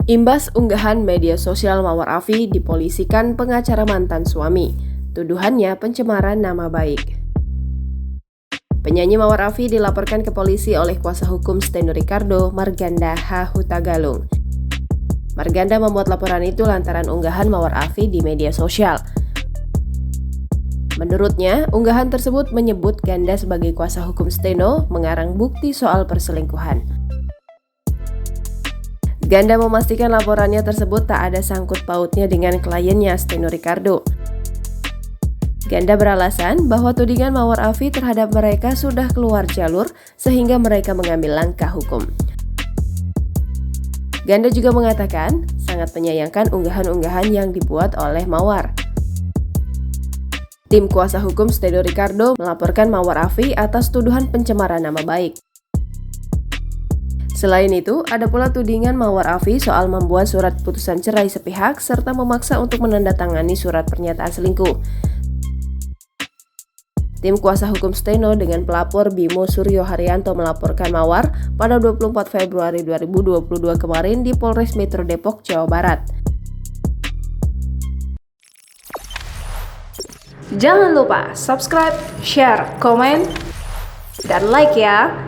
Imbas unggahan media sosial Mawar Afi dipolisikan pengacara mantan suami. Tuduhannya pencemaran nama baik. Penyanyi Mawar Afi dilaporkan ke polisi oleh kuasa hukum Steno Ricardo, Marganda H. Hutagalung. Marganda membuat laporan itu lantaran unggahan Mawar Afi di media sosial. Menurutnya, unggahan tersebut menyebut Ganda sebagai kuasa hukum Steno mengarang bukti soal perselingkuhan. Ganda memastikan laporannya tersebut tak ada sangkut pautnya dengan kliennya Steno Ricardo. Ganda beralasan bahwa tudingan Mawar Afi terhadap mereka sudah keluar jalur sehingga mereka mengambil langkah hukum. Ganda juga mengatakan sangat menyayangkan unggahan-unggahan yang dibuat oleh Mawar. Tim kuasa hukum Steno Ricardo melaporkan Mawar Afi atas tuduhan pencemaran nama baik. Selain itu, ada pula tudingan Mawar Afi soal membuat surat putusan cerai sepihak serta memaksa untuk menandatangani surat pernyataan selingkuh. Tim kuasa hukum Steno dengan pelapor Bimo Suryo Haryanto melaporkan Mawar pada 24 Februari 2022 kemarin di Polres Metro Depok, Jawa Barat. Jangan lupa subscribe, share, komen, dan like ya!